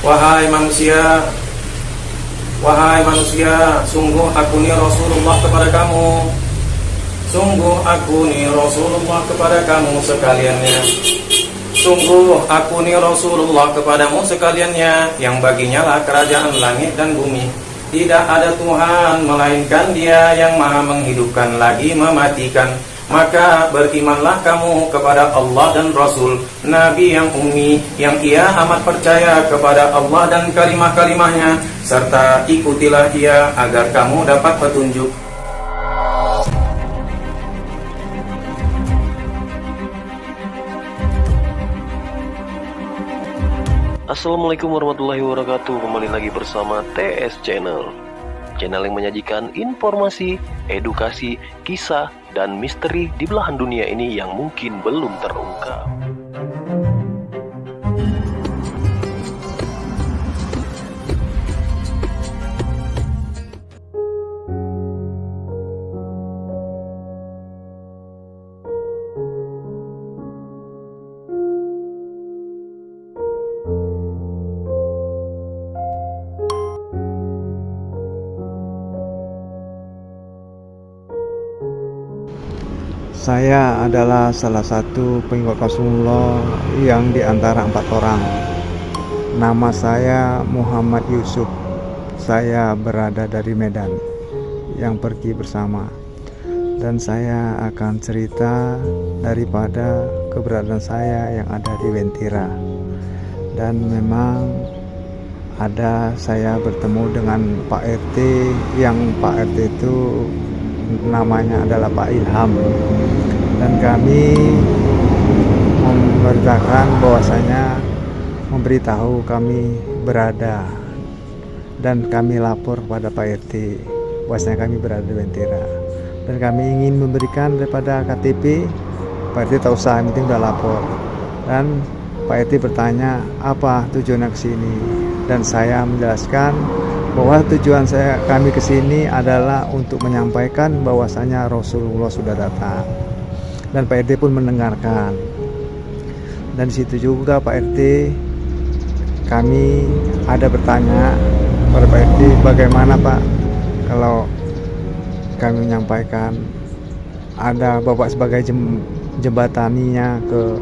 Wahai manusia, wahai manusia, sungguh aku ni Rasulullah kepada kamu. Sungguh aku ni Rasulullah kepada kamu sekaliannya. Sungguh aku ni Rasulullah kepadamu sekaliannya, yang baginya lah kerajaan langit dan bumi. Tidak ada Tuhan melainkan Dia yang maha menghidupkan lagi mematikan. Maka berimanlah kamu kepada Allah dan Rasul, Nabi yang ummi, yang ia amat percaya kepada Allah dan kalimah-kalimahnya, serta ikutilah ia agar kamu dapat petunjuk. Assalamualaikum warahmatullahi wabarakatuh. Kembali lagi bersama TS Channel, channel yang menyajikan informasi, edukasi, kisah, dan misteri di belahan dunia ini yang mungkin belum terungkap. Saya adalah salah satu pengikut Rasulullah yang di antara 4 orang. Nama saya Muhammad Yusuf. Saya berada dari Medan yang pergi bersama. Dan saya akan cerita daripada keberadaan saya yang ada di Wentira. Dan memang saya bertemu dengan Pak RT, yang Pak RT itu namanya adalah Pak Ilham, dan kami memberitahu kami berada, dan kami lapor pada Pak RT bahwasanya kami berada di Wentira, dan kami ingin memberikan daripada KTP. Pak RT tak usah, yang penting udah lapor. Dan Pak RT bertanya apa tujuannya ke sini, dan saya menjelaskan bahwa tujuan kami ke sini adalah untuk menyampaikan bahwasanya Rasulullah sudah datang. Dan Pak RT pun mendengarkan. Dan di situ juga Pak RT, kami ada bertanya kepada Pak RT, bagaimana Pak kalau kami menyampaikan, ada Bapak sebagai jembataninya ke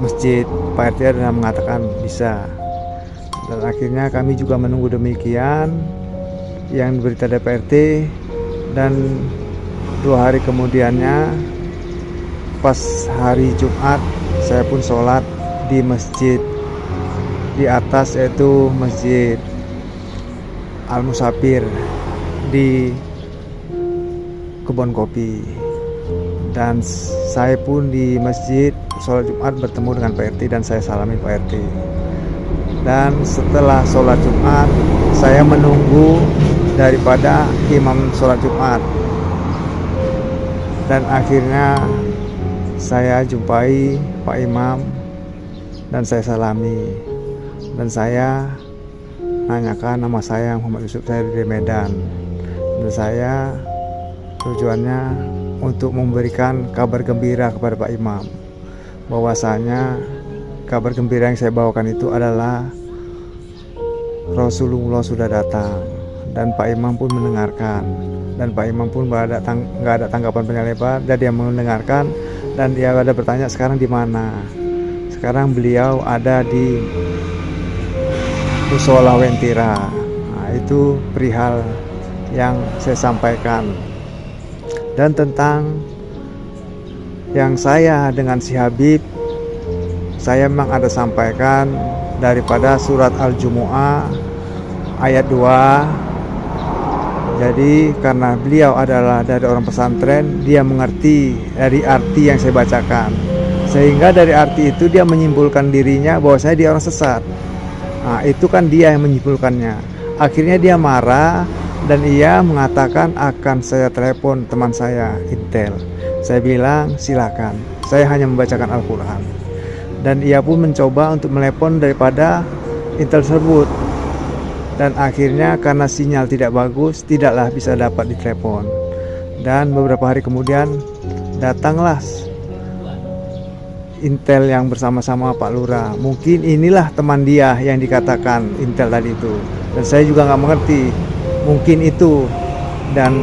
masjid. Pak RT ada mengatakan bisa. Dan akhirnya kami juga menunggu demikian yang diberita dari Pak RT. Dan 2 hari kemudiannya, pas hari Jumat, saya pun sholat di masjid di atas, yaitu Masjid Al-Musafir di Kebon Kopi. Dan saya pun di masjid sholat Jumat bertemu dengan Pak RT, dan saya salami Pak RT. Dan setelah sholat Jumat, saya menunggu daripada imam sholat Jumat. Dan akhirnya saya jumpai Pak Imam, dan saya salami. Dan saya nanyakan, nama saya Muhammad Yusuf, saya dari Medan. Dan saya tujuannya untuk memberikan kabar gembira kepada Pak Imam, bahwasanya kabar gembira yang saya bawakan itu adalah Rasulullah sudah datang. Dan Pak Imam pun mendengarkan, dan Pak Imam pun nggak ada tanggapan panjang lebar, dan dia mendengarkan, dan dia ada bertanya sekarang di mana. Sekarang beliau ada di Musola Wentira. Nah, itu perihal yang saya sampaikan. Dan tentang yang saya dengan si Habib, saya memang ada sampaikan daripada surat Al-Jumu'ah ayat 2. Jadi karena beliau adalah dari orang pesantren, dia mengerti dari arti yang saya bacakan, sehingga dari arti itu dia menyimpulkan dirinya bahwasanya dia orang sesat. Nah, itu kan dia yang menyimpulkannya. Akhirnya dia marah, dan ia mengatakan akan saya telepon teman saya Intel. Saya bilang silakan, saya hanya membacakan Al-Quran. Dan ia pun mencoba untuk melepon daripada Intel tersebut. Dan akhirnya karena sinyal tidak bagus, tidaklah bisa dapat ditelepon. Dan beberapa hari kemudian datanglah intel yang bersama-sama Pak Lurah. Mungkin inilah teman dia yang dikatakan intel tadi itu. Dan saya juga nggak mengerti. Mungkin itu, dan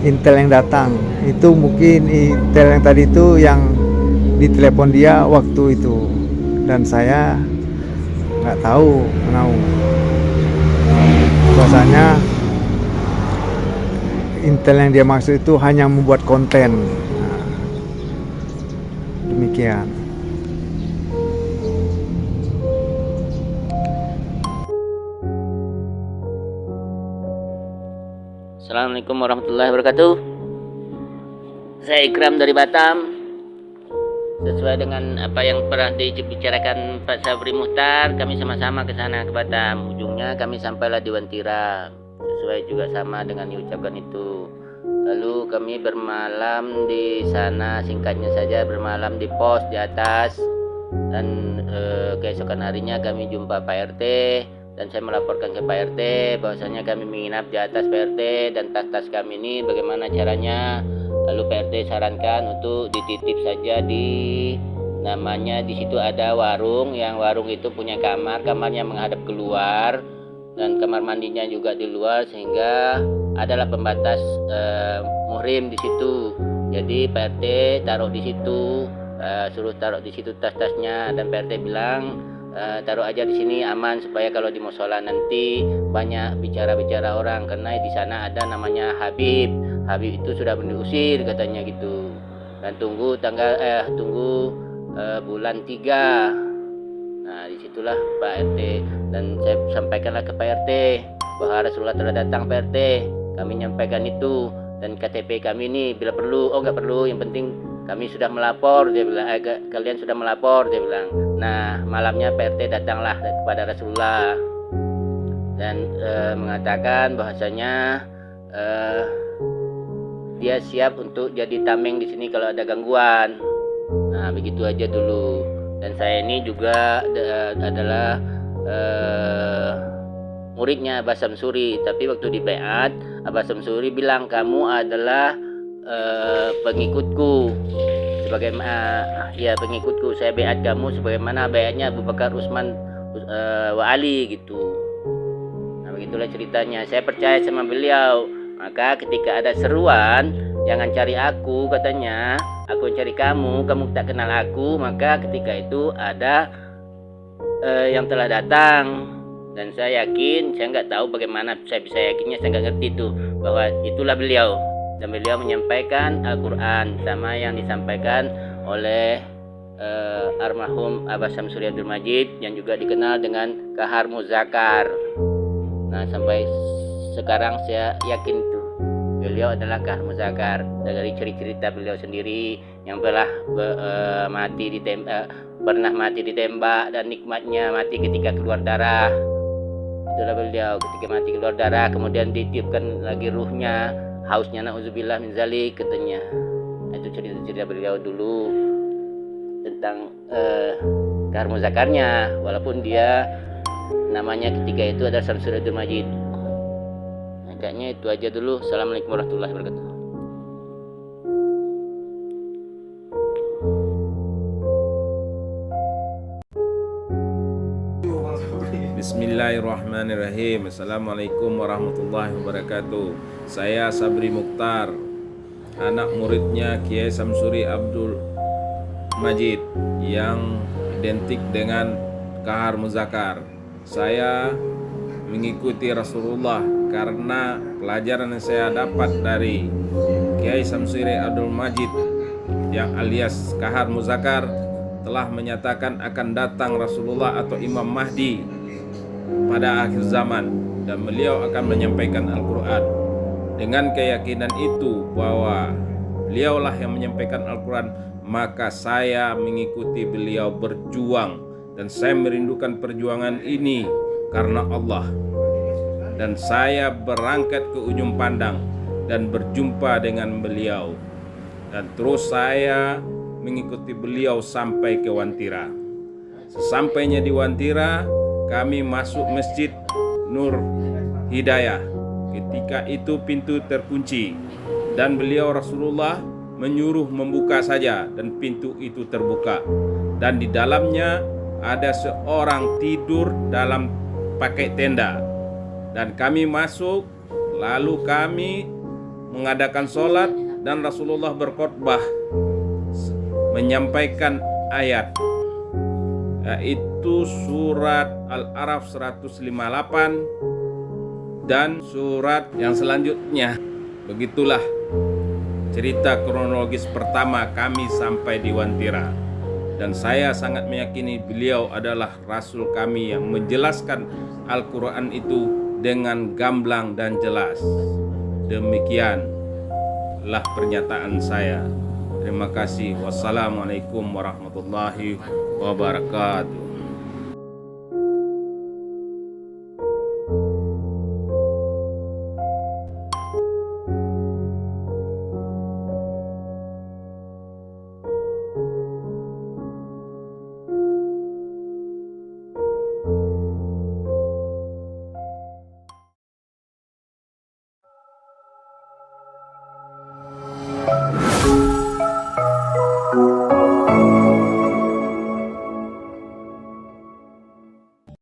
intel yang datang itu mungkin intel yang tadi itu yang ditelepon dia waktu itu. Dan saya nggak tahu bahwasanya intel yang dia maksud itu hanya membuat konten. Nah, demikian. Assalamualaikum warahmatullahi wabarakatuh. Saya Ikram dari Batam. Sesuai dengan apa yang pernah dibicarakan Pak Sabri Muhtar, kami sama-sama ke sana ke Batam. Ujungnya kami sampailah di Wantira. Sesuai juga sama dengan diucapkan itu. Lalu kami bermalam di sana, singkatnya saja bermalam di pos di atas. Dan keesokan harinya kami jumpa Pak RT. Dan saya melaporkan ke Pak RT bahwasanya kami menginap di atas Pak RT dan tas-tas kami ini bagaimana caranya. Lalu Pak RT sarankan untuk dititip saja namanya di situ ada warung, yang warung itu punya kamarnya menghadap keluar dan kamar mandinya juga di luar, sehingga adalah pembatas muhrim di situ. Jadi Pak RT taruh di situ, suruh taruh di situ tas-tasnya, dan Pak RT bilang taruh aja di sini aman supaya kalau di musola nanti banyak bicara orang, karena di sana ada namanya Habib itu sudah diusir katanya gitu. Dan tunggu bulan 3. Nah disitulah Pak RT, dan saya sampaikanlah ke Pak RT bahwa Rasulullah telah datang. Pak RT, kami nyampaikan itu, dan KTP kami ini bila perlu, nggak perlu, yang penting kami sudah melapor, dia bilang. Kalian sudah melapor, dia bilang. Nah malamnya Pak RT datanglah kepada Rasulullah dan mengatakan bahwasanya dia siap untuk jadi tameng di sini kalau ada gangguan. Nah begitu aja dulu. Dan saya ini juga adalah muridnya Abah Samsuri. Tapi waktu di baiat, Abah Samsuri bilang kamu adalah pengikutku. Pengikutku. Saya baiat kamu sebagaimana baiatnya Abu Bakar, Utsman, wa Ali gitu. Nah begitulah ceritanya. Saya percaya sama beliau. Maka ketika ada seruan, jangan cari aku katanya, aku cari kamu tak kenal aku. Maka ketika itu ada yang telah datang, dan saya yakin, saya nggak tahu bagaimana saya bisa yakinnya, saya nggak ngerti itu, bahwa itulah beliau. Dan beliau menyampaikan Al-Quran sama yang disampaikan oleh almarhum Abah Samsuri Abdul Majid, yang juga dikenal dengan Kahar Muzakar. Nah sampai sekarang saya yakin itu beliau adalah Kahar Muzakar, dari cerita beliau sendiri yang pernah mati ditembak dan nikmatnya mati ketika keluar darah. Itulah beliau ketika mati keluar darah, kemudian ditiupkan lagi ruhnya, hausnya na'udzubillah min zalik katanya. Itu cerita-cerita beliau dulu tentang Kahar Muzakarnya, walaupun dia namanya ketika itu adalah Samsuri Abdul Majid. Nah, kayaknya itu aja dulu. Assalamualaikum warahmatullahi wabarakatuh. Bismillahirrahmanirrahim. Assalamualaikum warahmatullahi wabarakatuh. Saya Sabri Mukhtar, anak muridnya Kiai Samsuri Abdul Majid yang identik dengan Kahar Muzakar. Saya mengikuti Rasulullah karena pelajaran yang saya dapat dari Kiai Samsuri Abdul Majid yang alias Kahar Muzakar telah menyatakan akan datang Rasulullah atau Imam Mahdi pada akhir zaman, dan beliau akan menyampaikan Al-Quran. Dengan keyakinan itu bahwa beliaulah yang menyampaikan Al-Quran, maka saya mengikuti beliau berjuang, dan saya merindukan perjuangan ini karena Allah. Dan saya berangkat ke ujung pandang dan berjumpa dengan beliau, dan terus saya mengikuti beliau sampai ke Wantira. Sesampainya di Wantira, kami masuk Masjid Nur Hidayah. Ketika itu pintu terkunci dan beliau Rasulullah menyuruh membuka saja, dan pintu itu terbuka, dan di dalamnya ada seorang tidur dalam pakai tenda. Dan kami masuk, lalu kami mengadakan sholat, dan Rasulullah berkhutbah menyampaikan ayat, yaitu surat Al-A'raf 158 dan surat yang selanjutnya. Begitulah cerita kronologis pertama kami sampai di Wantira. Dan saya sangat meyakini beliau adalah Rasul kami yang menjelaskan Al-Quran itu dengan gamblang dan jelas. Demikianlah pernyataan saya. Terima kasih. Wassalamualaikum warahmatullahi wabarakatuh.